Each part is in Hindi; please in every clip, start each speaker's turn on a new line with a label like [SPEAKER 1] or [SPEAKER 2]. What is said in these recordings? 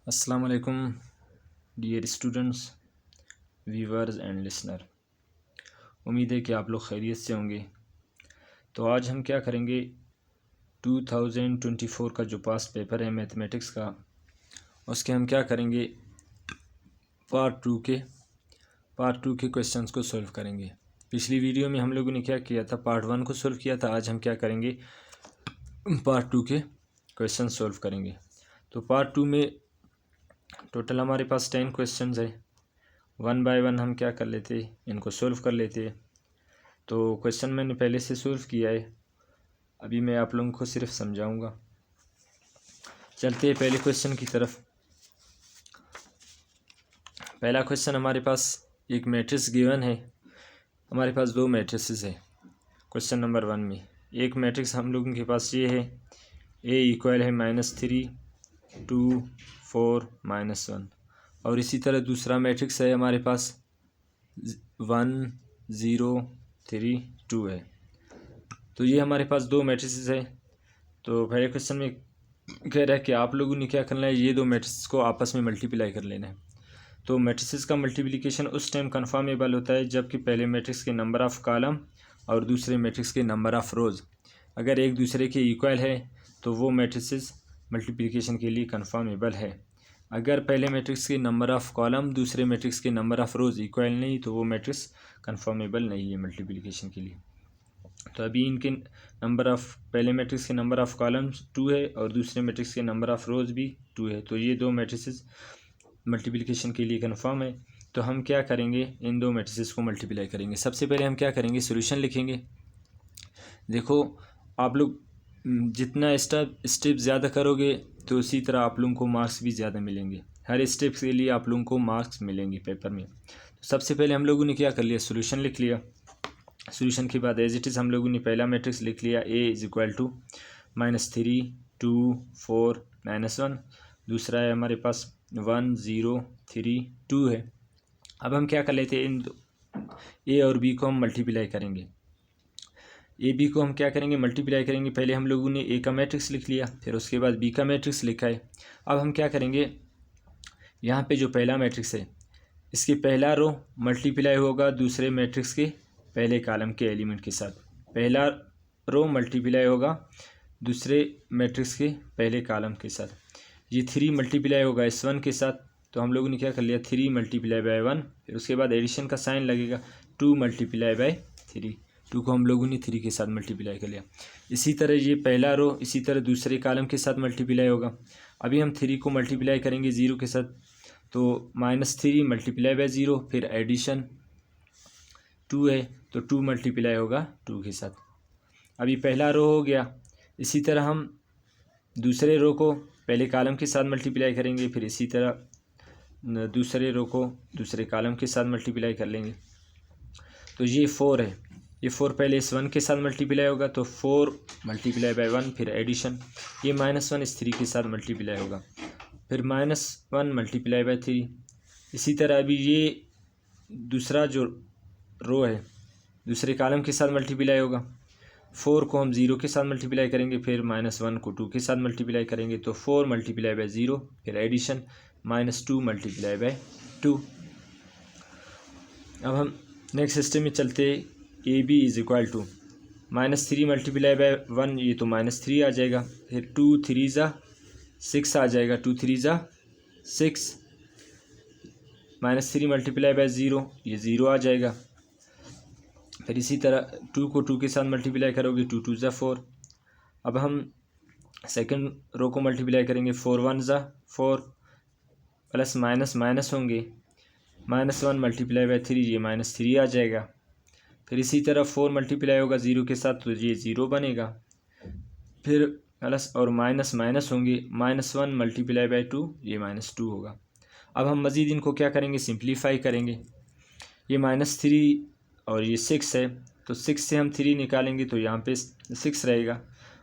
[SPEAKER 1] अस्सलाम वालेकुम dear students, viewers and listener. उम्मीद है कि आप लोग खैरियत से होंगे। तो आज हम क्या करेंगे, 2024 का जो पास्ट पेपर है मैथमेटिक्स का, उसके हम क्या करेंगे, पार्ट टू के क्वेश्चंस को सॉल्व करेंगे। पिछली वीडियो में हम लोगों ने क्या किया था, पार्ट 1 को सॉल्व किया था। आज हम क्या करेंगे, पार्ट 2 के क्वेश्चन सॉल्व करेंगे। तो पार्ट 2 में टोटल हमारे पास 10 क्वेश्चंस है। वन बाय वन हम क्या कर लेते, इनको सॉल्व कर लेते। तो क्वेश्चन मैंने पहले से सॉल्व किया है, अभी मैं आप लोगों को सिर्फ समझाऊंगा। चलते हैं पहले क्वेश्चन की तरफ। पहला क्वेश्चन हमारे पास एक मैट्रिक्स गिवन है। हमारे पास दो मैट्रिसेस है क्वेश्चन नंबर 1 में। एक मैट्रिक्स हम लोगों के पास ये है, ए इक्वल है -3, 2, 4, -1। और इसी तरह दूसरा मैट्रिक्स है हमारे पास 1, 0, 3, 2 है। तो ये हमारे पास दो मैट्रिसेस है। तो पहले क्वेश्चन में कह रहा है कि आप लोगों ने क्या करना है, ये दो मैट्रिसेस को आपस में मल्टीप्लाई कर लेना है। तो मैट्रिसेस का मल्टीप्लिकेशन उस टाइम कन्फर्मेबल होता है जबकि पहले मैट्रिक्स के नंबर ऑफ़ कॉलम और दूसरे मैट्रिक्स के नंबर ऑफ़ रोज़ अगर एक दूसरे के इक्वल है तो वो मैट्रिसेस मल्टीप्लिकेशन के लिए कन्फर्मेबल है। अगर पहले मैट्रिक्स के नंबर ऑफ़ कॉलम दूसरे मैट्रिक्स के नंबर ऑफ़ रोज़ इक्वल नहीं तो वो मैट्रिक्स कन्फर्मेबल नहीं है मल्टीप्लिकेशन के लिए। तो अभी इनके नंबर ऑफ़, पहले मैट्रिक्स के नंबर ऑफ़ कॉलम्स 2 है और दूसरे मैट्रिक्स के नंबर ऑफ़ रोज़ भी 2 है। तो ये दो मैट्रिसेस मल्टीप्लिकेशन के लिए कन्फर्म है। तो हम क्या करेंगे, इन दो मैट्रिसेस को मल्टीप्लाई करेंगे। सबसे पहले हम क्या करेंगे, सॉल्यूशन लिखेंगे। देखो आप लोग जितना स्टेप ज़्यादा करोगे तो उसी तरह आप लोगों को मार्क्स भी ज़्यादा मिलेंगे। हर स्टेप के लिए आप लोगों को मार्क्स मिलेंगे पेपर में। तो सबसे पहले हम लोगों ने क्या कर लिया, सॉल्यूशन लिख लिया। सॉल्यूशन के बाद एज इट इज़ हम लोगों ने पहला मैट्रिक्स लिख लिया, ए इज़ इक्वल टू -3, 2, 4, -1। दूसरा है हमारे पास 1, 0, 3, 2 है। अब हम क्या कर लेते हैं, इन ए और बी को हम मल्टीप्लाई करेंगे। ए बी को हम क्या करेंगे, मल्टीप्लाई करेंगे। पहले हम लोगों ने ए का मैट्रिक्स लिख लिया, फिर उसके बाद बी का मैट्रिक्स लिखा है। अब हम क्या करेंगे, यहाँ पे जो पहला मैट्रिक्स है इसकी पहला रो मल्टीप्लाई होगा दूसरे मैट्रिक्स के पहले कॉलम के एलिमेंट के साथ। पहला रो मल्टीप्लाई होगा दूसरे मैट्रिक्स के पहले कॉलम के साथ। ये 3 मल्टीप्लाई होगा S1 के साथ। तो हम लोगों ने क्या कर लिया, 3 मल्टीप्लाई बाय 1, फिर उसके बाद एडिशन का साइन लगेगा, 2 मल्टीप्लाई बाय 3। 2 को हम लोगों ने 3 के साथ मल्टीप्लाई कर लिया। इसी तरह ये पहला रो इसी तरह दूसरे कॉलम के साथ मल्टीप्लाई होगा। अभी हम 3 को मल्टीप्लाई करेंगे 0 के साथ, तो -3 मल्टीप्लाई बाय 0, फिर एडिशन 2 है तो 2 मल्टीप्लाई होगा 2 के साथ। अभी पहला रो हो गया। इसी तरह हम दूसरे रो को पहले कॉलम के साथ मल्टीप्लाई करेंगे, फिर इसी तरह दूसरे रो को दूसरे कॉलम के साथ मल्टीप्लाई कर लेंगे। तो ये 4 है, ये 4 पहले इस 1 के साथ मल्टीप्लाई होगा तो 4 मल्टीप्लाई बाय 1, फिर एडिशन, ये -1 इस 3 के साथ मल्टीप्लाई होगा, फिर -1 मल्टीप्लाई बाय 3। इसी तरह अभी ये दूसरा जो रो है दूसरे कॉलम के साथ मल्टीप्लाई होगा। 4 को हम 0 के साथ मल्टीप्लाई करेंगे, फिर -1 को 2 के साथ मल्टीप्लाई करेंगे तो 4 मल्टीप्लाई बाय 0, फिर एडिशन -2 मल्टीप्लाई बाय 2। अब हम नेक्स्ट सिस्टम में चलते, A B is equal to -3 multiply by 1, ये तो -3 आ जाएगा, फिर 2 3 ज़ा 6 आ जाएगा, 2 3 ज़ा 6, -3 मल्टीप्लाई बाय 0, ये 0 आ जाएगा। फिर इसी तरह 2 को 2 के साथ मल्टीप्लाई करोगे, 2 2 ज़ा 4। अब हम सेकंड रो को मल्टीप्लाई करेंगे, 4 1 ज़ा 4, प्लस माइनस माइनस होंगे, -1 मल्टीप्लाई बाय 3, ये -3 आ जाएगा। फिर इसी तरह 4 मल्टीप्लाई होगा 0 के साथ तो ये 0 बनेगा, फिर प्लस और माइनस माइनस होंगे, -1 मल्टीप्लाई बाय 2, ये -2 होगा। अब हम मज़ीद इनको क्या करेंगे, सिंप्लीफाई करेंगे। ये -3 और ये 6 है तो 6 से हम 3 निकालेंगे तो यहाँ पे 6 रहेगा,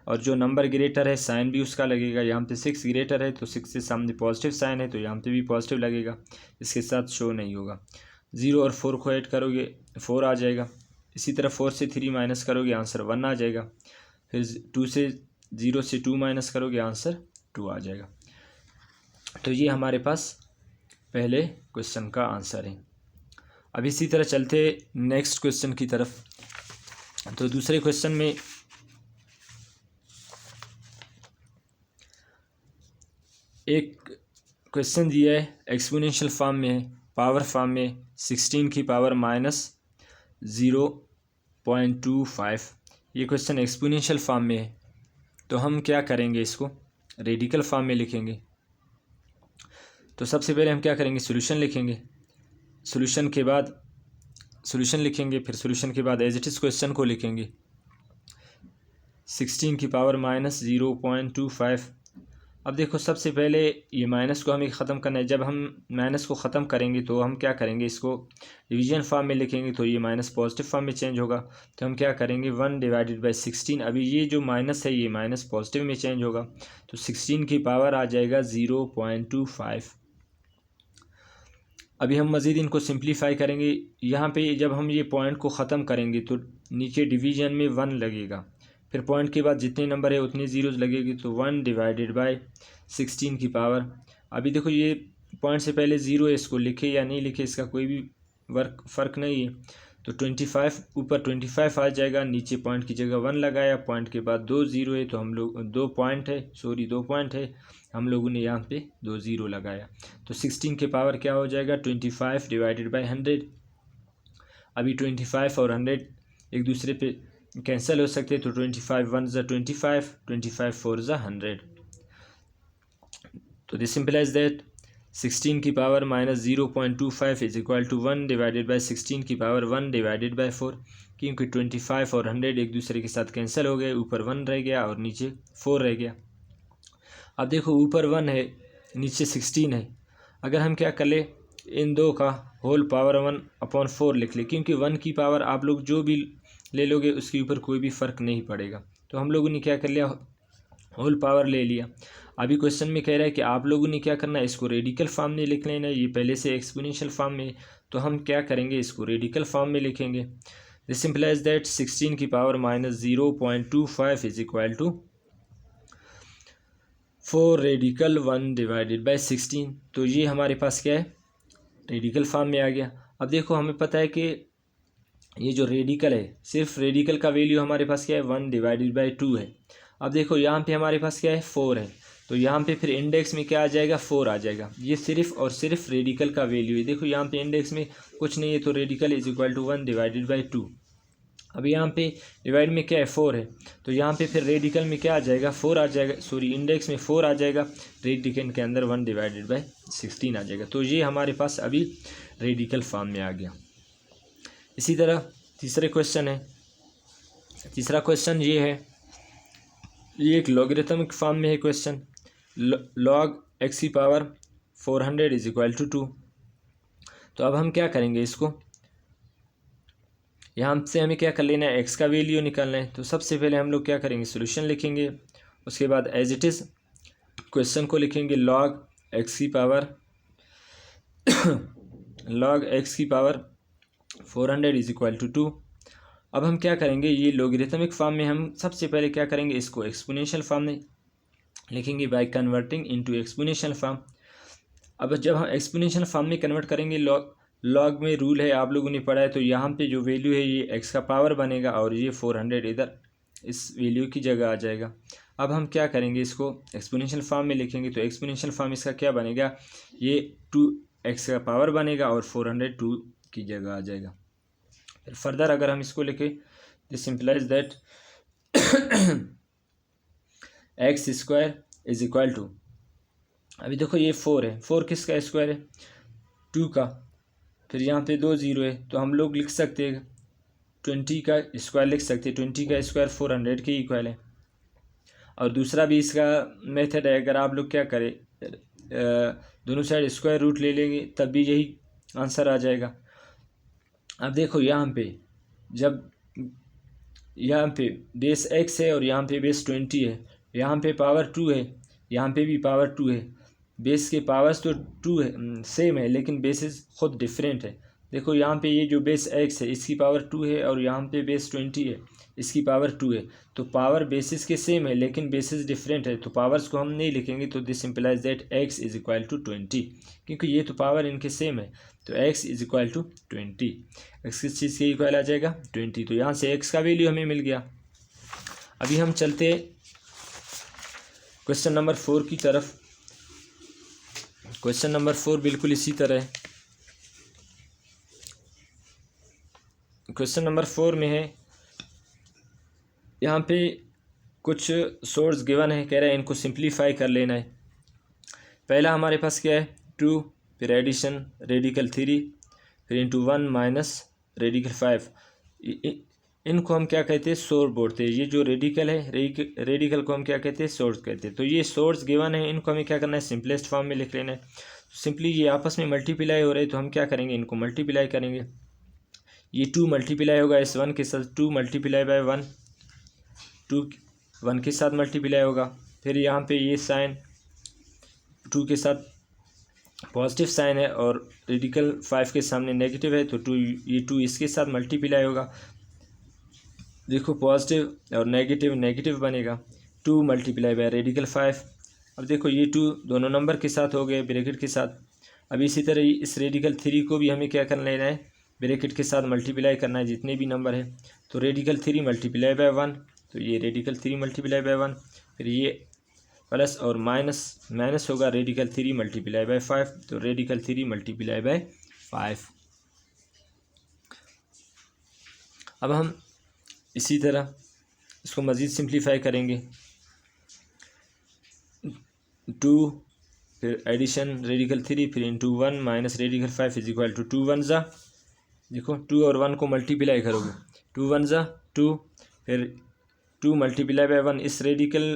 [SPEAKER 1] और जो नंबर ग्रेटर है साइन भी उसका लगेगा। यहाँ पे 6 ग्रेटर है तो 6 से सामने पॉजिटिव साइन है तो यहाँ पे भी पॉजिटिव लगेगा, इसके साथ शो नहीं होगा। 0 और 4 को ऐड करोगे 4 आ जाएगा। इसी तरह 4 से 3 माइनस करोगे आंसर 1 आ जाएगा, फिर 2 से 0 से 2 माइनस करोगे आंसर 2 आ जाएगा। तो ये हमारे पास पहले क्वेश्चन का आंसर है। अब इसी तरह चलते नेक्स्ट क्वेश्चन की तरफ। तो दूसरे क्वेश्चन में एक क्वेश्चन दिया है, एक्सपोनेंशियल फॉर्म में है, पावर फॉर्म में 16 की पावर -0.25। ये क्वेश्चन एक्सपोनेंशियल फॉर्म में है। तो हम क्या करेंगे, इसको रेडिकल फॉर्म में लिखेंगे। तो सबसे पहले हम क्या करेंगे, सॉल्यूशन लिखेंगे। सॉल्यूशन के बाद सॉल्यूशन लिखेंगे, फिर सॉल्यूशन के बाद एज इट इज़ क्वेश्चन को लिखेंगे। 16 की पावर -0.25। अब देखो सबसे पहले ये माइनस को हमें ख़त्म करना है। जब हम माइनस को ख़त्म करेंगे तो हम क्या करेंगे, इसको डिवीजन फॉर्म में लिखेंगे, तो ये माइनस पॉजिटिव फॉर्म में चेंज होगा। तो हम क्या करेंगे, 1/16। अभी ये जो माइनस है ये माइनस पॉजिटिव में चेंज होगा, तो 16 की पावर आ जाएगा 0.25। अभी हम मज़ीद इनको सिंप्लीफाई करेंगे। यहाँ पे जब हम ये पॉइंट को ख़त्म करेंगे तो नीचे डिवीजन में 1 लगेगा, फिर पॉइंट के बाद जितने नंबर है उतने ज़ीरोज़ लगेगी, तो 1/16 की पावर। अभी देखो ये पॉइंट से पहले ज़ीरो है, इसको लिखे या नहीं लिखे इसका कोई भी फ़र्क नहीं है। तो 25 ऊपर 25 आ जाएगा, नीचे पॉइंट की जगह 1 लगाया, पॉइंट के बाद 2 ज़ीरो है, तो हम लोग 2 पॉइंट है, हम लोगों ने यहाँ पे 2 ज़ीरो लगाया। तो 16 के पावर क्या हो जाएगा, 25/100। अभी 25 और 100 एक दूसरे पे कैंसिल हो सकते, तो 25 1 ज़ा 25, 25 4 ज़ा 100। तो दिस सिंपलाइज दैट 16 की पावर -0.25 इज इक्वल टू 1/16 की पावर 1/4, क्योंकि 25 और 100 एक दूसरे के साथ कैंसिल हो गए, ऊपर 1 रह गया और नीचे 4 रह गया। अब देखो ऊपर 1 है, नीचे 16 है। अगर हम क्या कर ले, इन दो का होल पावर 1/4 लिख ले, क्योंकि 1 की पावर आप लोग जो भी ले लोगे उसके ऊपर कोई भी फ़र्क नहीं पड़ेगा। तो हम लोगों ने क्या कर लिया, होल पावर ले लिया। अभी क्वेश्चन में कह रहा है कि आप लोगों ने क्या करना है, इसको रेडिकल फॉर्म में लिख लेना। ये पहले से एक्सपोनेंशियल फॉर्म में, तो हम क्या करेंगे, इसको रेडिकल फॉर्म में लिखेंगे। दिस सिंपलाइज दैट 16 की power -0.25 is equal to 4 radical 1/16। तो ये हमारे पास क्या है, रेडिकल फॉर्म में आ गया। अब देखो हमें पता है कि ये जो रेडिकल है, सिर्फ रेडिकल का वैल्यू हमारे पास क्या है, 1/2 है। अब देखो यहाँ पे हमारे पास क्या है, 4 है, तो यहाँ पे फिर इंडेक्स में क्या आ जाएगा, 4 आ जाएगा। ये सिर्फ और सिर्फ रेडिकल का वैल्यू है। देखो यहाँ पे इंडेक्स में कुछ नहीं है, तो रेडिकल इज इक्वल टू 1/2। अब यहाँ पे डिवाइड में क्या है, 4 है, तो यहाँ पे फिर रेडिकल में क्या आ जाएगा, 4 आ जाएगा, सॉरी इंडेक्स में 4 आ जाएगा, रेडिकल के अंदर 1/16 आ जाएगा। तो ये हमारे पास अभी रेडिकल फॉर्म में आ गया। इसी तरह तीसरे क्वेश्चन है। तीसरा क्वेश्चन ये है, ये एक लॉगरिथमिक फॉर्म में है क्वेश्चन। log x की पावर 400 इज इक्वल टू 2। तो अब हम क्या करेंगे, इसको यहाँ से हमें क्या कर लेना है, x का वैल्यू निकालना है। तो सबसे पहले हम लोग क्या करेंगे, सॉल्यूशन लिखेंगे, उसके बाद एज इट इज़ क्वेश्चन को लिखेंगे। log x की पावर 400 इज इक्वल टू 2। अब हम क्या करेंगे, ये लॉगरिथमिक फॉर्म में हम सबसे पहले क्या करेंगे, इसको एक्सपोनेंशियल फॉर्म में लिखेंगे by converting into exponential form. अब जब हम एक्सपोनेंशियल फॉर्म में कन्वर्ट करेंगे, लॉग में रूल है, आप लोगों ने पढ़ा है, तो यहाँ पे जो वैल्यू है ये एक्स का पावर बनेगा और ये 400 इधर इस वैल्यू की जगह आ जाएगा। अब हम क्या करेंगे, इसको एक्सपोनेंशियल फॉर्म में लिखेंगे, तो एक्सपोनेंशियल फॉर्म इसका क्या बनेगा, ये 2x का पावर बनेगा और 400 2 की जगह आ जाएगा। फिर फर्दर अगर हम इसको लिखें, this implies that x square is equal to, अभी देखो ये 4 है, 4 किसका स्क्वायर है, 2 का, फिर यहाँ पे 2 ज़ीरो है, तो हम लोग लिख सकते हैं 20 का स्क्वायर लिख सकते हैं। 20 का स्क्वायर 400 के इक्वल है। और दूसरा भी इसका मेथड है, अगर आप लोग क्या करें, दोनों साइड स्क्वायर रूट ले लेंगे तब भी यही आंसर आ जाएगा। अब देखो यहाँ पे जब यहाँ पे बेस x है और यहाँ पे बेस 20 है, यहाँ पे पावर 2 है, यहाँ पे भी पावर 2 है। बेस के पावर्स तो 2 है, सेम है, लेकिन बेसिस खुद डिफरेंट है। देखो यहाँ पे ये जो बेस x है इसकी पावर 2 है और यहाँ पे बेस 20 है इसकी पावर 2 है। तो पावर बेसिस के सेम है लेकिन बेसिस डिफरेंट है, तो पावर्स को हम नहीं लिखेंगे। तो this implies that x is equal to 20, क्योंकि ये तो पावर इनके सेम है। तो x is equal to 20, x किस चीज़ के इक्वल आ जाएगा 20। तो यहाँ से x का वैल्यू हमें मिल गया। अभी हम चलते क्वेश्चन नंबर 4 की तरफ। क्वेश्चन नंबर 4 बिल्कुल इसी तरह है। क्वेश्चन नंबर 4 में है, यहाँ पे कुछ सोर्स गिवन है, कह रहा है इनको सिंप्लीफाई कर लेना है। पहला हमारे पास क्या है 2, फिर एडिशन रेडिकल 3, फिर इंटू 1 माइनस रेडिकल 5। इनको हम क्या कहते हैं सोर्स बोलते हैं। ये जो रेडिकल है रेडिकल को हम क्या कहते हैं सोर्स कहते हैं। तो ये सोर्स गिवन है, इनको हमें क्या करना है सिंपलेस्ट फॉर्म में लिख लेना है। सिंपली ये आपस में मल्टीप्लाई हो रहे हैं तो हम क्या करेंगे इनको मल्टीप्लाई करेंगे। ये 2 मल्टीप्लाई होगा इस 1 के साथ, 2 मल्टीप्लाई बाय 1, 2 1 के साथ मल्टीप्लाई होगा। फिर यहाँ पे ये साइन 2 के साथ पॉजिटिव साइन है और रेडिकल 5 के सामने नेगेटिव है, तो 2 ये 2 इसके साथ मल्टीप्लाई होगा। देखो पॉजिटिव और नेगेटिव नेगेटिव बनेगा, 2 मल्टीप्लाई बाय रेडिकल 5। अब देखो ये 2 दोनों नंबर के साथ हो गए ब्रैकेट के साथ। अब इसी तरह इस रेडिकल 3 को भी हमें क्या कर लेना है ब्रैकेट के साथ मल्टीप्लाई करना है जितने भी नंबर है। तो रेडिकल 3 मल्टीप्लाई बाय 1, तो ये रेडिकल 3 मल्टीप्लाई बाय 1, फिर ये प्लस और माइनस होगा रेडिकल 3 मल्टीप्लाई बाय 5, तो रेडिकल 3 मल्टीप्लाई बाय 5। अब हम इसी तरह इसको मज़ीद सिंप्लीफाई करेंगे। 2 फिर एडिशन रेडिकल 3 फिर into 1 minus radical 5 is equal to 2 1 ज़ा, देखो 2 और 1 को मल्टीप्लाई करोगे 2 1 ज़ा 2, फिर 2 मल्टीप्लाई बाय 1। इस रेडिकल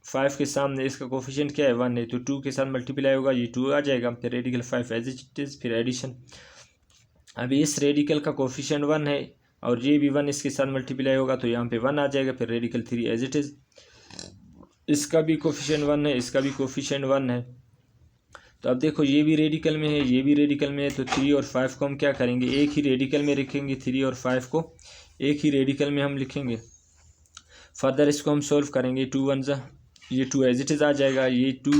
[SPEAKER 1] 5 के सामने इसका कोफिशिएंट क्या है 1 है, तो 2 के साथ मल्टीप्लाई होगा ये 2 आ जाएगा। फिर रेडिकल 5 एज इट इज़, फिर एडिशन। अभी इस रेडिकल का कोफिशिएंट 1 है और ये भी 1 इसके साथ मल्टीप्लाई होगा तो यहाँ पे 1 आ जाएगा। फिर रेडिकल 3 एज इट इज़, इसका भी कोफिशिएंट 1 है, इसका भी कोफिशिएंट 1 है। तो अब देखो ये भी रेडिकल में है ये भी रेडिकल में है, तो 3 और 5 को हम क्या करेंगे एक ही रेडिकल में लिखेंगे। 3 और 5 को एक ही रेडिकल में हम लिखेंगे। फर्दर इसको हम सोल्व करेंगे। 2 1 ज़ा, ये 2 एज इट इज़ आ जाएगा, ये 2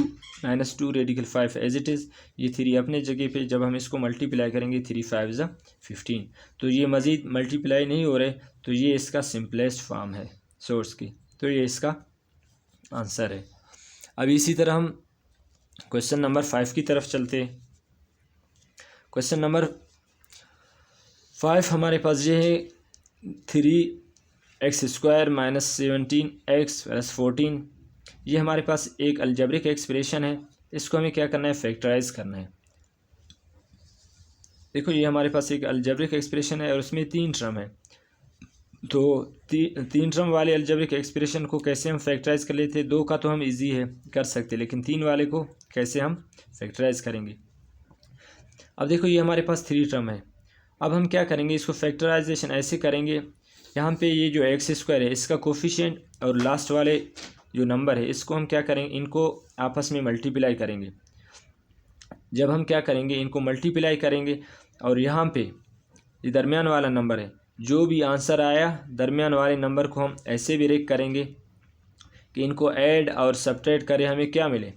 [SPEAKER 1] minus 2 radical 5 as it is, ये 3 अपने जगह पे। जब हम इसको मल्टीप्लाई करेंगे 3 5 ज़ा 15, तो ये मज़ीद मल्टीप्लाई नहीं हो रहे, तो ये इसका सिंपलेस्ट फॉर्म है सोर्स की, तो ये इसका आंसर है। अब इसी तरह हम क्वेश्चन नंबर 5 की तरफ चलते हैं। क्वेश्चन नंबर 5 हमारे पास ये है 3x² माइनस 17x प्लस 14। ये हमारे पास एक अलजेब्रिक एक्सप्रेशन है, इसको हमें क्या करना है फैक्टराइज करना है। देखो ये हमारे पास एक अलजेब्रिक एक्सप्रेशन है और उसमें 3 टर्म है। तो 3 टर्म वाले अलजेब्रिक एक्सप्रेशन को कैसे हम फैक्टराइज कर लेते हैं। 2 का तो हम इजी है कर सकते, लेकिन 3 वाले को कैसे हम फैक्टराइज करेंगे। अब देखो ये हमारे पास 3 टर्म है। अब हम क्या करेंगे इसको फैक्टराइजेशन ऐसे करेंगे, यहाँ पे ये जो x² है इसका कोफिशिएंट और लास्ट वाले जो नंबर है इसको हम क्या करेंगे इनको आपस में मल्टीप्लाई करेंगे। जब हम क्या करेंगे इनको मल्टीप्लाई करेंगे और यहाँ पे ये दरमियान वाला नंबर है, जो भी आंसर आया दरमियान वाले नंबर को हम ऐसे ब्रेक करेंगे कि इनको ऐड और सब्ट्रैक्ट करें हमें क्या मिले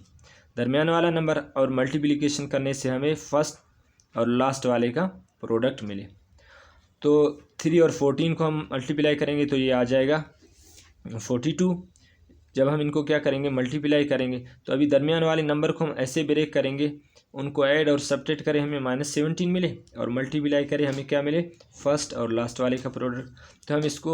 [SPEAKER 1] दरमियान वाला नंबर, और मल्टीप्लिकेशन करने से हमें फर्स्ट और लास्ट वाले का प्रोडक्ट मिले। तो 3 और 14 को हम मल्टीप्लाई करेंगे तो ये आ जाएगा 42। जब हम इनको क्या करेंगे मल्टीप्लाई करेंगे तो अभी दरमियान वाले नंबर को हम ऐसे ब्रेक करेंगे, उनको ऐड और सब्ट्रैक्ट करें हमें -17 मिले, और मल्टीप्लाई करें हमें क्या मिले फर्स्ट और लास्ट वाले का प्रोडक्ट। तो हम इसको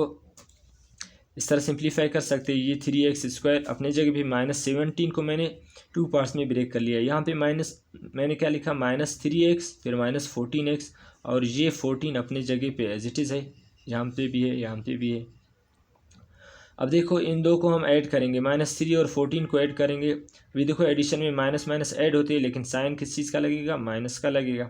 [SPEAKER 1] इस तरह सिंप्लीफाई कर सकते हैं। ये 3x² अपने जगह भी -17 को मैंने 2 पार्ट्स में ब्रेक कर लिया। यहाँ पे मैंने क्या लिखा -3x फिर -14x, और ये 14 अपने जगह पे एज इट इज़ है, यहाँ पे भी है यहाँ पे भी है। अब देखो इन दो को हम ऐड करेंगे, -3 और 14 को ऐड करेंगे। अभी देखो एडिशन में माइनस माइनस ऐड होती है, लेकिन साइन किस चीज़ का लगेगा माइनस का लगेगा।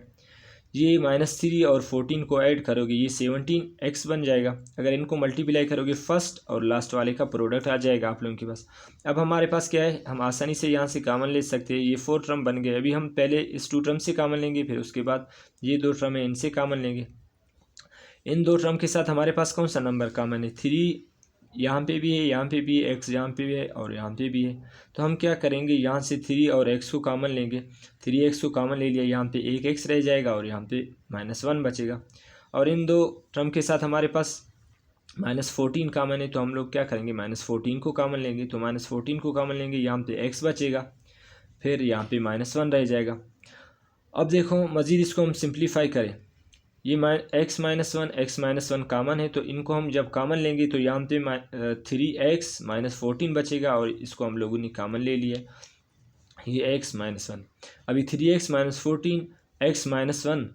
[SPEAKER 1] ये -3 और 14 को ऐड करोगे ये 17x बन जाएगा। अगर इनको मल्टीप्लाई करोगे फर्स्ट और लास्ट वाले का प्रोडक्ट आ जाएगा आप लोगों के पास। अब हमारे पास क्या है, हम आसानी से यहाँ से कॉमन ले सकते हैं। ये 4 टर्म बन गए। अभी हम पहले इस 2 टर्म से कॉमन लेंगे, फिर उसके बाद ये 2 टर्म है इनसे कॉमन लेंगे। इन 2 टर्म के साथ हमारे पास कौन सा नंबर कॉमन है, 3 यहाँ पे भी है, यहाँ पे भी है, x यहाँ पे भी है और यहाँ पे भी है। तो हम क्या करेंगे, यहाँ से 3 और x को कॉमन लेंगे। 3x को कॉमन ले लिया, यहाँ पे एक x रह जाएगा और यहाँ पे -1 बचेगा। और इन 2 टर्म के साथ हमारे पास -14 कॉमन है, तो हम लोग क्या करेंगे, -14 को कॉमन लेंगे। तो -14 को कॉमन लेंगे, यहाँ पे x बचेगा, फिर यहाँ पे -1 रह जाएगा। अब देखो मज़ीद इसको हम सिंप्लीफाई करें, ये x-1 कॉमन है, तो इनको हम जब कॉमन लेंगे तो यहाँ पे 3x -14 बचेगा और इसको हम लोगों ने कॉमन ले लिया, ये x-1। अभी 3x -14 x-1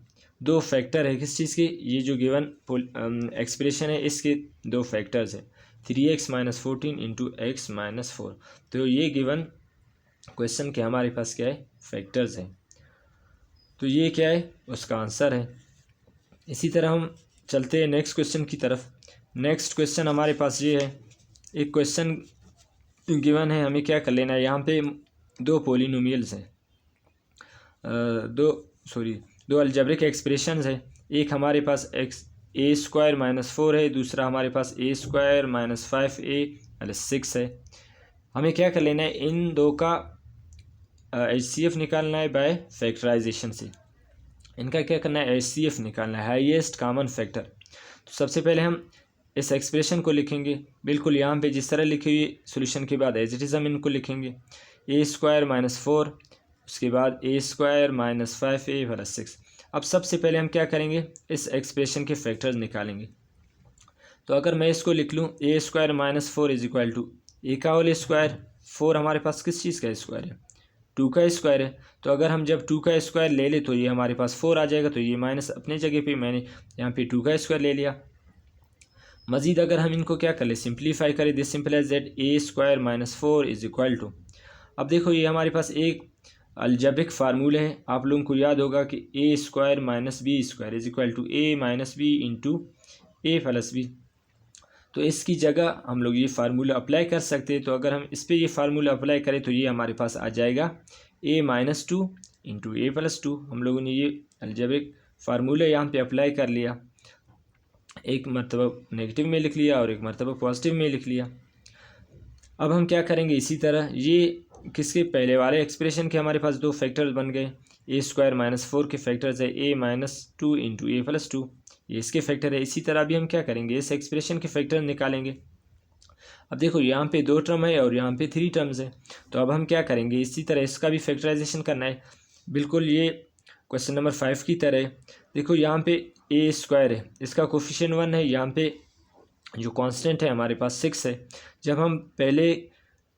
[SPEAKER 1] दो फैक्टर है किस चीज़ के, ये जो गिवन एक्सप्रेशन है इसके 2 फैक्टर्स है, 3x -14 इंटू x-4। तो ये गिवन क्वेश्चन के हमारे पास क्या है, फैक्टर्स हैं। तो ये क्या है, उसका आंसर है। इसी तरह हम चलते हैं नेक्स्ट क्वेश्चन की तरफ। नेक्स्ट क्वेश्चन हमारे पास ये है, एक क्वेश्चन गिवन है, हमें क्या कर लेना है, यहाँ पे 2 पॉलिनोमियल्स हैं, दो अलजेब्रिक एक्सप्रेशंस है। एक हमारे पास a² -4 है, दूसरा हमारे पास a² -5a 6 है। हमें क्या कर लेना है, इन 2 का HCF निकालना है बाय फैक्टराइजेशन से। इनका क्या करना है, HCF निकालना है, हाईएस्ट कॉमन फैक्टर। तो सबसे पहले हम इस एक्सप्रेशन को लिखेंगे, बिल्कुल यहाँ पे जिस तरह लिखी हुई सॉल्यूशन के बाद एज इट इज़ हम इनको लिखेंगे, a² -4, उसके बाद a² -5a 6। अब सबसे पहले हम क्या करेंगे, इस एक्सप्रेशन के फैक्टर्स निकालेंगे। तो अगर मैं इसको लिख लूँ, a² -4 is equal to a का होल स्क्वायर, 4 हमारे पास किस चीज़ का स्क्वायर है, 2 का स्क्वायर है। तो अगर हम जब 2 का स्क्वायर ले ले तो ये हमारे पास 4 आ जाएगा, तो ये माइनस अपने जगह पे मैंने यहाँ पे 2 का स्क्वायर ले लिया। मज़ीद अगर हम इनको क्या कर ले, सिंप्लीफाई करें, this implies that a² -4 is equal to. अब देखो ये हमारे पास एक अलजेब्रिक फार्मूला है, आप लोगों को याद होगा कि a² - b² is equal to a - b into a + b। तो इसकी जगह हम लोग ये फार्मूला अप्लाई कर सकते हैं। तो अगर हम इस पर ये फार्मूला अप्लाई करें तो ये हमारे पास आ जाएगा a - 2 इंटू a + 2। हम लोगों ने ये अलजेब्रिक फार्मूला यहाँ पे अप्लाई कर लिया, एक मरतबा नेगेटिव में लिख लिया और एक मरतबा पॉजिटिव में लिख लिया। अब हम क्या करेंगे, इसी तरह ये किसके पहले वाले एक्सप्रेशन के हमारे पास 2 फैक्टर्स बन गए, a² -4 के फैक्टर्स है a - 2 इंटू a + 2, ये इसके फैक्टर है। इसी तरह अभी हम क्या करेंगे, इस एक्सप्रेशन के फैक्टर निकालेंगे। अब देखो यहाँ पे 2 टर्म है और यहाँ पे 3 टर्म्स है, तो अब हम क्या करेंगे, इसी तरह इसका भी फैक्टराइजेशन करना है, बिल्कुल ये क्वेश्चन नंबर 5 की तरह है। देखो यहाँ पे a² है, इसका कोफिशिएंट 1 है, यहाँ पे जो कांस्टेंट है हमारे पास 6 है। जब हम पहले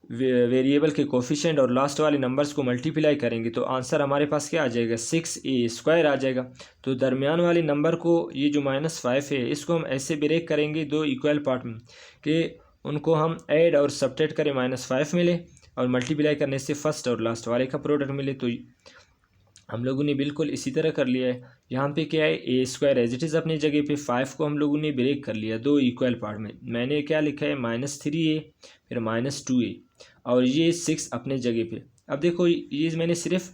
[SPEAKER 1] वेरिएबल के कोफिशिएंट और लास्ट वाले नंबर्स को मल्टीप्लाई करेंगे तो आंसर हमारे पास क्या आ जाएगा, 6a² आ जाएगा। तो दरमियान वाले नंबर को, ये जो -5 है, इसको हम ऐसे ब्रेक करेंगे 2 इक्वल पार्ट में कि उनको हम ऐड और सब्ट्रैक्ट करें, -5 मिले और मल्टीप्लाई करने से फर्स्ट और लास्ट वाले का प्रोडक्ट मिले। तो हम लोगों ने बिल्कुल इसी तरह कर लिया है। यहाँ पे क्या है, a² एज इट इज़ अपनी जगह पे, 5 को हम लोगों ने ब्रेक कर लिया 2 इक्वल पार्ट में। मैंने क्या लिखा है, -3a फिर -2a और ये 6 अपने जगह पे। अब देखो ये मैंने सिर्फ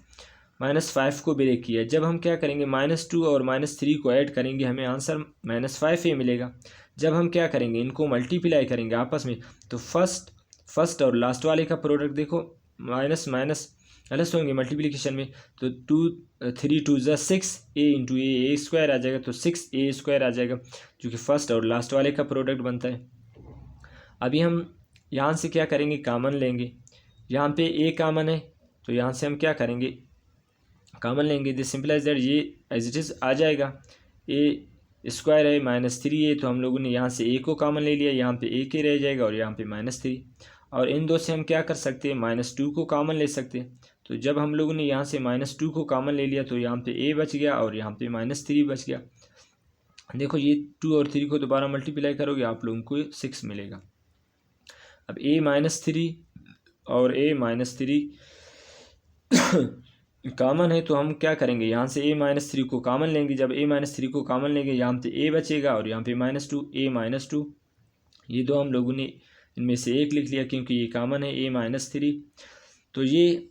[SPEAKER 1] -5 को ब्रेक किया। जब हम क्या करेंगे, -2 और -3 को ऐड करेंगे, हमें आंसर -5a मिलेगा। जब हम क्या करेंगे, इनको मल्टीप्लाई करेंगे आपस में, तो फर्स्ट और लास्ट वाले का प्रोडक्ट देखो, माइनस माइनस प्लस होंगे मल्टीप्लिकेशन में, तो 3 2 ज़ा 6 a इंटू a² आ जाएगा, तो 6a² आ जाएगा, जो कि फर्स्ट और लास्ट वाले का प्रोडक्ट बनता है। अभी हम यहाँ से क्या करेंगे, कॉमन लेंगे। यहाँ पे a कॉमन है, तो यहाँ से हम क्या करेंगे, कॉमन लेंगे। दिस सिंपलाइज दैट ये एज इट इज़ आ जाएगा, a² है -3a, तो हम लोगों ने यहाँ से a को कॉमन ले लिया, यहाँ पे a के रह जाएगा और यहाँ पे -3। और इन दो से हम क्या कर सकते हैं, -2 को कॉमन ले सकते हैं। तो जब हम लोगों ने यहाँ से -2 को कॉमन ले लिया तो यहाँ पे a बच गया और यहाँ पे -3 बच गया। देखो ये 2 और 3 को दोबारा मल्टीप्लाई करोगे, आप लोगों को 6 मिलेगा। अब a - 3 और a - 3 कॉमन है तो हम क्या करेंगे, यहाँ से a-3 को कॉमन लेंगे। जब a-3 को कॉमन लेंगे यहाँ पे a बचेगा और यहाँ पे -2, a-2, ये दो हम लोगों ने इनमें से एक लिख लिया क्योंकि ये कॉमन है a-3। तो ये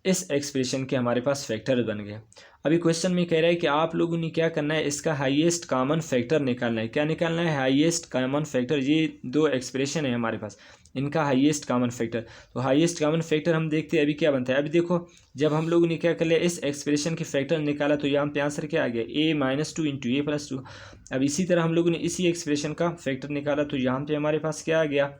[SPEAKER 1] इस एक्सप्रेशन के हमारे पास फैक्टर बन गए। अभी क्वेश्चन में कह रहा है कि आप लोगों ने क्या करना है, इसका हाईएस्ट कॉमन फैक्टर निकालना है। क्या निकालना है, हाईएस्ट कॉमन फैक्टर। ये दो एक्सप्रेशन है हमारे पास, इनका हाईएस्ट कॉमन फैक्टर। तो हाईएस्ट कॉमन फैक्टर हम देखते हैं अभी क्या बनता है। अभी देखो, जब हम लोगों ने क्या कर लिया, इस एक्सप्रेशन के फैक्टर निकाला तो यहाँ पे आंसर क्या आ गया, a-2 इंटू a+2। अब इसी तरह हम लोगों ने इसी एक्सप्रेशन का फैक्टर निकाला तो यहाँ पे हमारे पास क्या आ गया,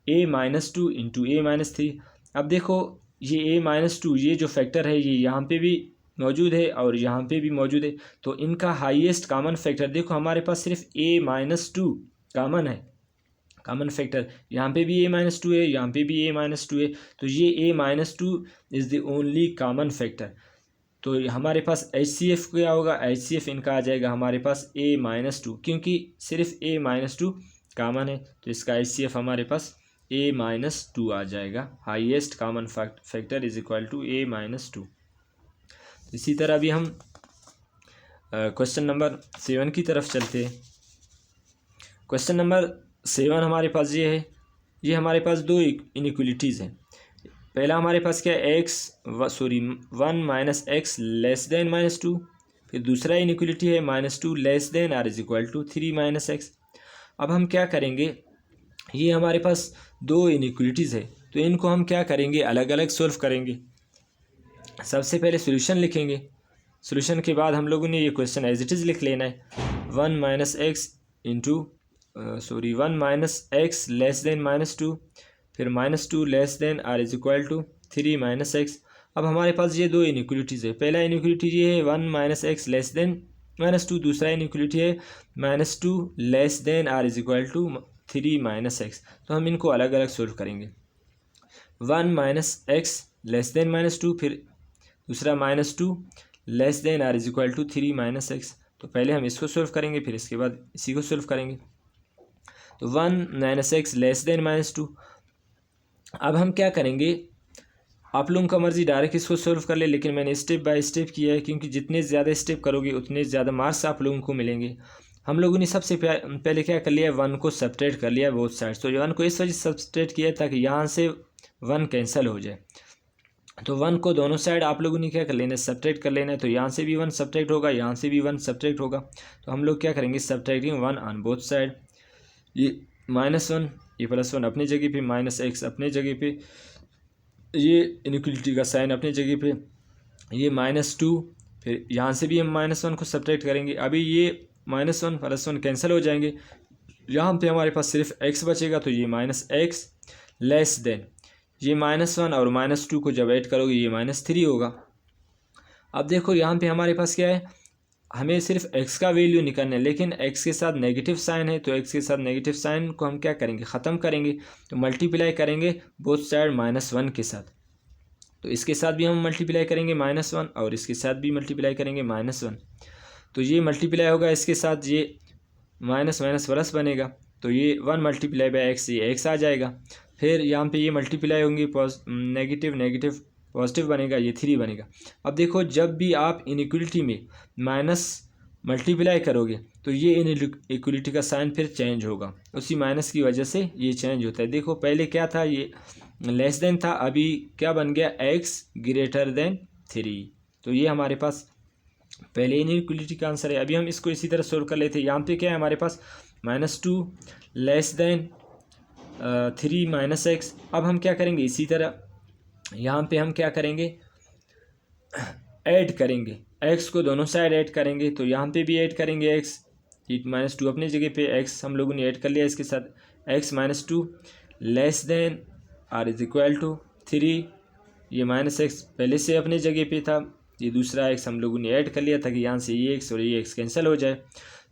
[SPEAKER 1] a-2 इंटू a-3। अब देखो ये a-2 ये जो फैक्टर है ये यहाँ पे भी मौजूद है और यहाँ पे भी मौजूद है। तो इनका हाईएस्ट कॉमन फैक्टर देखो हमारे पास सिर्फ a-2 कॉमन है, कॉमन फैक्टर। यहाँ पे भी a-2 है, यहाँ पे भी a-2 है। तो ये a-2 is the only common factor. तो हमारे पास HCF क्या होगा, HCF इनका आ जाएगा हमारे पास a-2, क्योंकि सिर्फ a-2 कॉमन है तो इसका HCF हमारे पास a-2 आ जाएगा। Highest common factor is equal to a-2। इसी तरह अभी हम क्वेश्चन नंबर 7 की तरफ चलते हैं। क्वेश्चन नंबर 7 हमारे पास ये है, ये हमारे पास दो इनइक्वलिटीज़ हैं। पहला हमारे पास क्या है, 1 - x लेस देन -2। फिर दूसरा इनइक्वलिटी है -2 less than or is equal to 3 - x। अब हम क्या करेंगे, ये हमारे पास दो इनइक्वलिटीज़ है तो इनको हम क्या करेंगे, अलग अलग सॉल्व करेंगे। सबसे पहले सॉल्यूशन लिखेंगे, सॉल्यूशन के बाद हम लोगों ने ये क्वेश्चन एज इट इज़ लिख लेना है। 1 - x into 1 - x less than -2, फिर -2 less than or is equal to 3 - x। अब हमारे पास ये दो इनइक्वलिटीज़ है। पहला इनइक्वलिटी ये है 1 - x लेस देन -2, दूसरा इनइक्वलिटी है -2 less than or is equal to 3 - x। तो हम इनको अलग अलग सोल्व करेंगे। 1 - x लेस देन -2, फिर दूसरा -2 less than or is equal to 3 - x। तो पहले हम इसको सोल्व करेंगे फिर इसके बाद इसी को सोल्व करेंगे। तो 1 - x लेस देन -2। अब हम क्या करेंगे, आप लोगों का मर्जी डायरेक्ट इसको सोल्व कर ले, लेकिन मैंने स्टेप बाय स्टेप किया है क्योंकि जितने ज़्यादा स्टेप करोगे उतने ज़्यादा मार्क्स आप लोगों को मिलेंगे। हम लोगों ने सबसे पहले क्या कर लिया, 1 को सब्ट्रैक्ट कर लिया बोथ साइड। तो 1 को इस वजह से सब्ट्रैक्ट किया ताकि यहाँ से 1 कैंसिल हो जाए। तो 1 को दोनों साइड आप लोगों ने क्या कर लेना है, सब्ट्रैक्ट कर लेना है। तो यहाँ से भी 1 सब्ट्रैक्ट होगा, यहाँ से भी 1 सब्ट्रैक्ट होगा। तो हम लोग क्या करेंगे, सब्ट्रैक्टिंग 1 ऑन बोथ साइड। ये -1 ये +1 अपनी जगह पे, -x अपने जगह पे, ये इनइक्वलिटी का साइन अपनी जगह पे, ये -2, फिर यहाँ से भी हम -1 को सब्ट्रैक्ट करेंगे। अभी ये -1 +1 कैंसिल हो जाएंगे, यहाँ पे हमारे पास सिर्फ x बचेगा। तो ये -x लेस देन, ये -1 और -2 को जब ऐड करोगे ये -3 होगा। अब देखो यहाँ पे हमारे पास क्या है, हमें सिर्फ x का वैल्यू निकालना है, लेकिन x के साथ नेगेटिव साइन है। तो x के साथ नेगेटिव साइन को हम क्या करेंगे, ख़त्म करेंगे। तो मल्टीप्लाई करेंगे बोथ साइड -1 के साथ। तो इसके साथ भी हम मल्टीप्लाई करेंगे -1 और इसके साथ भी मल्टीप्लाई करेंगे -1। तो ये मल्टीप्लाई होगा इसके साथ, ये माइनस माइनस प्लस बनेगा। तो ये 1 मल्टीप्लाई बाय x, ये x आ जाएगा। फिर यहाँ पे ये मल्टीप्लाई होंगी, नेगेटिव नेगेटिव पॉजिटिव बनेगा, ये 3 बनेगा। अब देखो जब भी आप इनइक्वलिटी में माइनस मल्टीप्लाई करोगे तो ये इनइक्वलिटी का साइन फिर चेंज होगा, उसी माइनस की वजह से ये चेंज होता है। देखो पहले क्या था, ये लेस देन था, अभी क्या बन गया, x ग्रेटर देन 3। तो ये हमारे पास पहले इनइक्वलिटी का आंसर है। अभी हम इसको इसी तरह सोल्व कर लेते हैं। यहाँ पे क्या है हमारे पास, -2 लेस देन 3 - x। अब हम क्या करेंगे, इसी तरह यहाँ पे हम क्या करेंगे, ऐड करेंगे, x को दोनों साइड ऐड करेंगे। तो यहाँ पे भी ऐड करेंगे x, -2 अपनी जगह पे, x हम लोगों ने ऐड कर लिया इसके साथ, x -2 less than or is equal to 3। ये -x पहले से अपनी जगह पे था, ये दूसरा x हम लोगों ने ऐड कर लिया ताकि यहाँ से ये x और ये x कैंसिल हो जाए।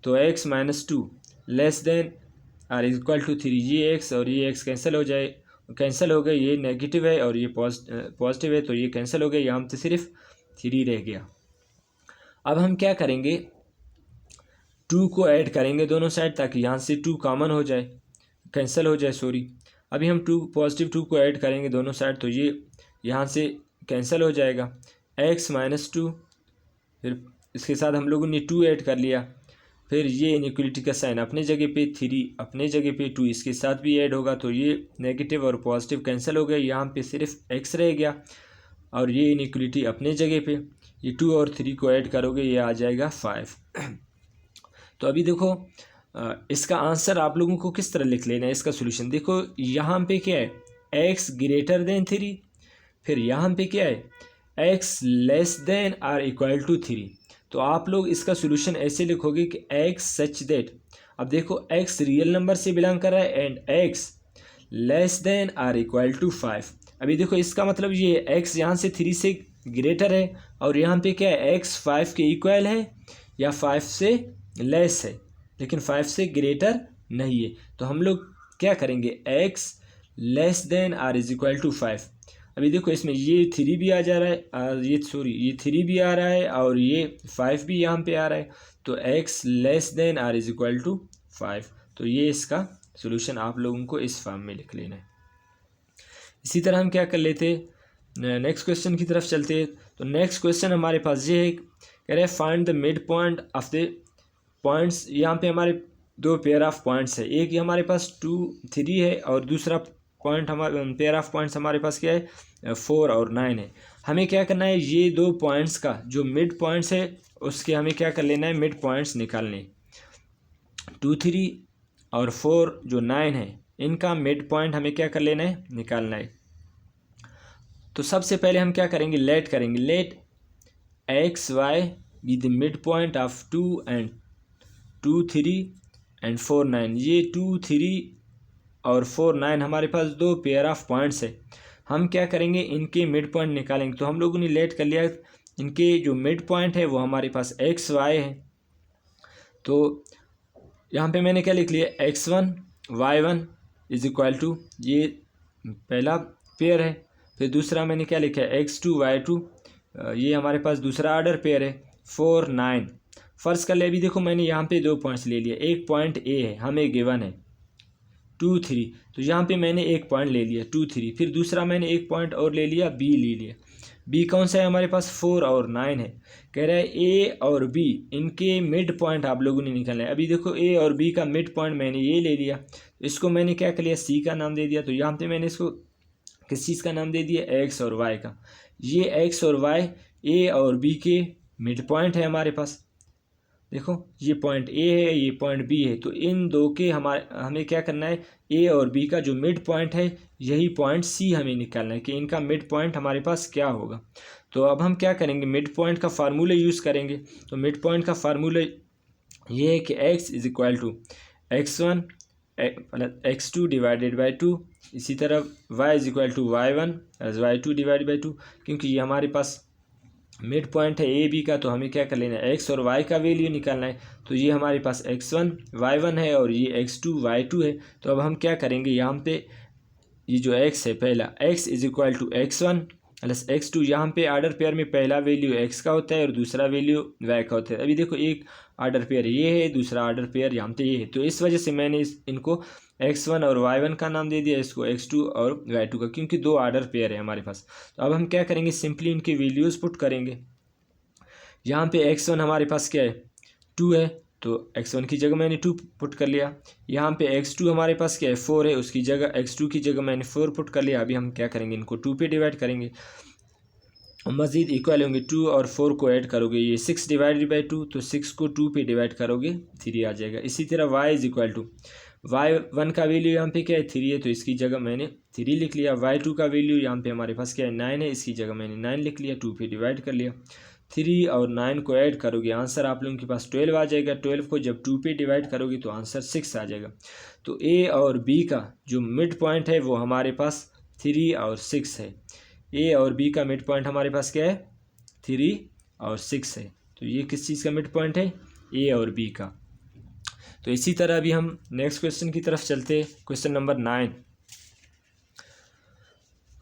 [SPEAKER 1] तो x -2 less than or is equal to 3, ये x और ये x कैंसिल हो जाए, कैंसिल हो गए। ये नेगेटिव है और ये पॉजिटिव है, तो ये कैंसिल हो गए, यहाँ पे सिर्फ 3 रह गया। अब हम क्या करेंगे, 2 को ऐड करेंगे दोनों साइड ताकि यहाँ से 2 कॉमन हो जाए, कैंसिल हो जाए, सॉरी। अभी हम +2 को ऐड करेंगे दोनों साइड, तो ये यहाँ से कैंसिल हो जाएगा, एक्स माइनस 2, फिर इसके साथ हम लोगों ने 2 ऐड कर लिया, फिर ये इनइक्वलिटी का साइन अपने जगह पे 3, अपने जगह पे 2 इसके साथ भी ऐड होगा, तो ये नेगेटिव और पॉजिटिव कैंसिल हो गया, यहाँ पे सिर्फ एक्स रह गया, और ये इनइक्वलिटी अपने जगह पे, ये 2 और 3 को ऐड करोगे ये आ जाएगा 5। तो अभी देखो इसका आंसर आप लोगों को किस तरह लिख लेना है, इसका सोल्यूशन देखो, यहाँ पे क्या है, एक्स ग्रेटर देन 3, फिर यहाँ पे क्या है, x less than or equal to 3। तो आप लोग इसका सोल्यूशन ऐसे लिखोगे कि एक्स सच दैट, अब देखो एक्स रियल नंबर से बिलोंग कर रहा है and x less than or equal to 5। अभी देखो इसका मतलब ये एक्स यहाँ से 3 से ग्रेटर है, और यहाँ पे क्या है, एक्स 5 के इक्वल है या 5 से लेस है, लेकिन 5 से ग्रेटर नहीं है। तो हम लोग क्या करेंगे, x less than or is equal to 5। अभी देखो इसमें ये 3 भी आ जा रहा है, ये 3 भी आ रहा है और ये 5 भी यहाँ पे आ रहा है, तो x less than or is equal to 5। तो ये इसका सोल्यूशन आप लोगों को इस फॉर्म में लिख लेना है। इसी तरह हम क्या कर लेते, नेक्स्ट क्वेश्चन की तरफ चलते हैं। तो नेक्स्ट क्वेश्चन हमारे पास ये है, कह रहे हैं find the midpoint of the points. यहाँ पे हमारे 2 पेयर ऑफ पॉइंट्स है, एक हमारे पास 2, 3 है, और दूसरा पॉइंट हमारे पेयर ऑफ पॉइंट्स हमारे पास क्या है, 4 और 9 है। हमें क्या करना है, ये 2 पॉइंट्स का जो मिड पॉइंट्स है उसके हमें क्या कर लेना है, मिड पॉइंट्स निकालने। 2, 3 और 4 जो 9 है इनका मिड पॉइंट हमें क्या कर लेना है, निकालना है। तो सबसे पहले हम क्या करेंगे, लेट करेंगे, let x y be the midpoint of 2 and 2, 3 and 4, 9। ये 2, 3 और 4, 9 हमारे पास 2 पेयर ऑफ पॉइंट्स है। हम क्या करेंगे, इनके मिड पॉइंट निकालेंगे। तो हम लोगों ने लेट कर लिया, इनके जो मिड पॉइंट है वो हमारे पास एक्स वाई है। तो यहाँ पे मैंने क्या लिख लिया, x1 y1 is equal to, ये पहला पेयर है। फिर दूसरा मैंने क्या लिखा है, x2 y2, ये हमारे पास दूसरा ऑर्डर पेयर है। 4, 9 फर्ज कर ले। अभी देखो मैंने यहाँ पे 2 पॉइंट्स ले लिया, एक पॉइंट ए है हमें गिवन है 2, 3, तो यहाँ पे मैंने एक पॉइंट ले लिया 2, 3, फिर दूसरा मैंने एक पॉइंट और ले लिया बी ले लिया। बी कौन सा है हमारे पास, 4 और 9 है। कह रहा है ए और बी इनके मिड पॉइंट आप लोगों ने निकालना है। अभी देखो ए और बी का मिड पॉइंट मैंने ये ले लिया, इसको मैंने क्या कर लिया, सी का नाम दे दिया। तो यहाँ पे मैंने इसको किस चीज़ का नाम दे दिया, एक्स और वाई का। ये एक्स और वाई ए और बी के मिड पॉइंट है हमारे पास। देखो ये पॉइंट ए है, ये पॉइंट बी है, तो इन दो के हमें क्या करना है, ए और बी का जो मिड पॉइंट है यही पॉइंट सी हमें निकालना है कि इनका मिड पॉइंट हमारे पास क्या होगा। तो अब हम क्या करेंगे, मिड पॉइंट का फार्मूला यूज़ करेंगे। तो मिड पॉइंट का फार्मूला ये है कि x is equal to x1 x2 divided by 2, इसी तरह y is equal to y1 as y2 divided by 2। क्योंकि ये हमारे पास मिड पॉइंट है ए बी का, तो हमें क्या कर लेना है, एक्स और वाई का वैल्यू निकालना है। तो ये हमारे पास x1 y1 है और ये x2 y2 है। तो अब हम क्या करेंगे, यहाँ पे ये जो x है पहला, x is equal to x1 plus x2, यहाँ पे ऑर्डर पेयर में पहला वैल्यू x का होता है और दूसरा वैल्यू y का होता है। अभी देखो एक ऑर्डर पेयर ये है, दूसरा ऑर्डर पेयर यहाँ पे ये है, तो इस वजह से मैंने इनको x1 और y1 का नाम दे दिया, इसको x2 और y2 का, क्योंकि 2 ऑर्डर पेयर है हमारे पास। तो अब हम क्या करेंगे, सिंपली इनकी वैल्यूज़ पुट करेंगे। यहाँ पे x1 हमारे पास क्या है, 2 है, तो x1 की जगह मैंने 2 पुट कर लिया। यहाँ पे x2 हमारे पास क्या है, 4 है, उसकी जगह x2 की जगह मैंने 4 पुट कर लिया। अभी हम क्या करेंगे, इनको 2 पे डिवाइड करेंगे, मज़ीद इक्वल होंगे। 2 और 4 को ऐड करोगे, ये 6 डिवाइडेड बाई 2, तो 6 को 2 पे डिवाइड करोगे 3 आ जाएगा। इसी तरह y is equal to, y1 का वैल्यू यहाँ पे क्या है, 3 है, तो इसकी जगह मैंने 3 लिख लिया। y2 का वैल्यू यहाँ पे हमारे पास क्या है, 9 है, इसकी जगह मैंने 9 लिख लिया, 2 पे डिवाइड कर लिया। 3 और 9 को ऐड करोगे, आंसर आप लोगों के पास 12 आ जाएगा। 12 को जब 2 पे डिवाइड करोगे तो आंसर 6 आ जाएगा। तो ए और बी का जो मिड पॉइंट है वो हमारे पास 3 और 6 है। ए और बी का मिड पॉइंट हमारे पास क्या है, 3 और 6 है। तो ये किस चीज़ का मिड पॉइंट है, ए और बी का। तो इसी तरह अभी हम नेक्स्ट क्वेश्चन की तरफ चलते हैं, क्वेश्चन नंबर 9।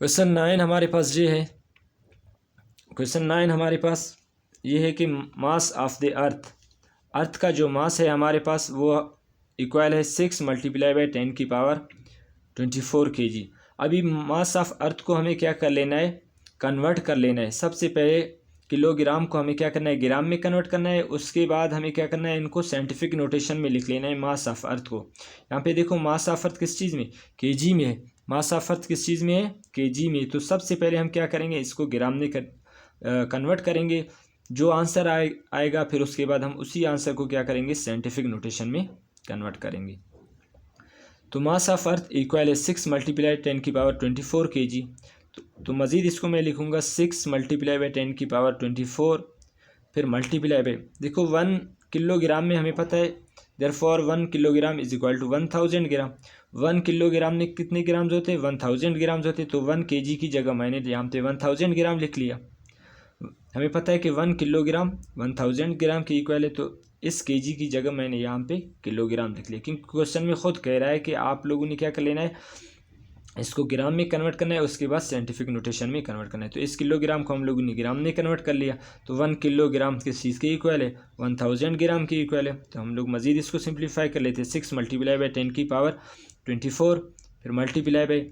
[SPEAKER 1] क्वेश्चन 9 हमारे पास ये है, क्वेश्चन 9 हमारे पास ये है कि मास ऑफ द अर्थ का जो मास है हमारे पास वो इक्वल है 6 मल्टीप्लाई बाई 10 की पावर 24 kg। अभी मास ऑफ अर्थ को हमें क्या कर लेना है, कन्वर्ट कर लेना है। सबसे पहले किलोग्राम को हमें क्या करना है, ग्राम में कन्वर्ट करना है। उसके बाद हमें क्या करना है, इनको साइंटिफिक नोटेशन में लिख लेना है मास ऑफ अर्थ को। यहाँ पे देखो मास ऑफ अर्थ किस चीज़ में, केजी में है। मास ऑफ अर्थ किस चीज़ में है, केजी में। तो सबसे पहले हम क्या करेंगे, इसको ग्राम में कन्वर्ट करेंगे। जो आंसर आएगा फिर उसके बाद हम उसी आंसर को क्या करेंगे, साइंटिफिक नोटेशन में कन्वर्ट करेंगे। तो मास ऑफ अर्थ इक्वल है 6 × 10⁻24 kg। तो मज़ीद इसको मैं लिखूँगा 6 × 10⁻24, फिर मल्टीप्लाई बाय, देखो 1 किलोग्राम में हमें पता है, therefore 1 kilogram is equal to 1000 gram. 1 kilogram में कितने ग्राम्स होते हैं, 1000 ग्राम्स होते हैं। तो 1 kg की जगह मैंने यहाँ पे 1000 ग्राम लिख लिया। हमें पता है कि 1 किलोग्राम 1000 ग्राम के इक्वल है, तो इस केजी की जगह मैंने यहाँ पे किलोग्राम लिख लिया, क्योंकि क्वेश्चन में खुद कह रहा है कि आप लोगों ने क्या कर लेना है, इसको ग्राम में कन्वर्ट करना है, उसके बाद साइंटिफिक नोटेशन में कन्वर्ट करना है। तो इस किलोग्राम को हम लोगों ने ग्राम में कन्वर्ट कर लिया। तो 1 किलोग्राम किस चीज़ के इक्वल है, 1000 ग्राम के इक्वल है। तो हम लोग मज़ीद इसको सिंप्लीफाई कर लेते हैं, 6 × 10⁻24, फिर मल्टीप्लाई बाय।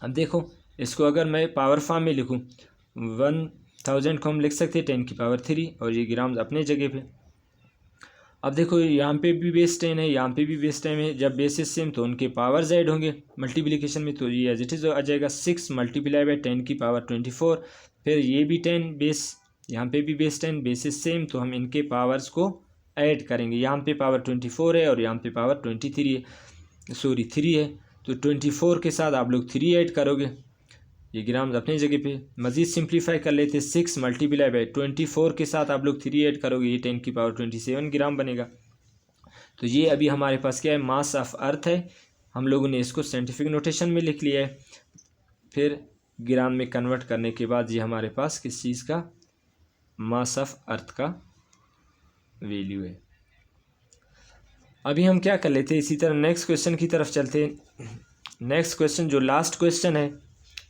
[SPEAKER 1] अब देखो इसको अगर मैं पावर फॉर्म में लिखूँ, 1000 को हम लिख सकते हैं 10⁻3 और ये ग्राम्स अपने जगह पे। अब देखो यहाँ पे भी बेस 10 है, यहाँ पे भी बेस 10 है। जब बेसिस सेम तो उनके पावर्स ऐड होंगे मल्टीप्लिकेशन में, तो ये एज इट इज़ आ जाएगा 6 × 10⁻24। फिर ये भी 10 बेस, यहाँ पे भी बेस 10, बेसिस सेम तो हम इनके पावर्स को ऐड करेंगे। यहाँ पे पावर 24 है और यहाँ पे पावर 3 है। तो 24 के साथ आप लोग 3 ऐड करोगे, ये ग्राम्स अपनी जगह पे। मज़ीद सिंप्लीफाई कर लेते, 6 × 24 के साथ आप लोग 3 ऐड करोगे, ये 10⁻27 ग्राम बनेगा। तो ये अभी हमारे पास क्या है, मास ऑफ अर्थ है। हम लोगों ने इसको साइंटिफिक नोटेशन में लिख लिया है, फिर ग्राम में कन्वर्ट करने के बाद ये हमारे पास किस चीज़ का, मास ऑफ अर्थ का वैल्यू है। अभी हम क्या कर लेते हैं, इसी तरह नेक्स्ट क्वेश्चन की तरफ चलते हैं। नेक्स्ट क्वेश्चन जो लास्ट क्वेश्चन है,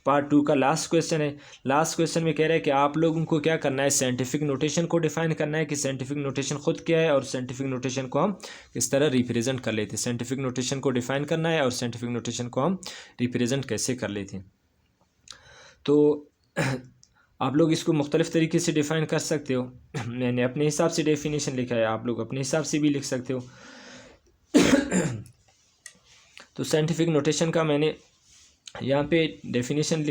[SPEAKER 1] पार्ट 2 का लास्ट क्वेश्चन है। लास्ट क्वेश्चन में कह रहा है कि आप लोगों को क्या करना है, साइंटिफिक नोटेशन को डिफाइन करना है कि साइंटिफिक नोटेशन खुद क्या है और साइंटिफिक नोटेशन को हम किस तरह रिप्रेजेंट कर लेते हैं। साइंटिफिक नोटेशन को डिफाइन करना है और साइंटिफिक नोटेशन को हम रिप्रेजेंट कैसे कर लेते हैं। तो आप लोग इसको मुख्तलिफ़ तरीके से डिफ़ाइन कर सकते हो। मैंने अपने हिसाब से डेफिनेशन लिखा है, आप लोग अपने हिसाब से भी लिख सकते हो। तो साइंटिफिक नोटेशन का मैंने यहाँ पे डेफिनेशन लिख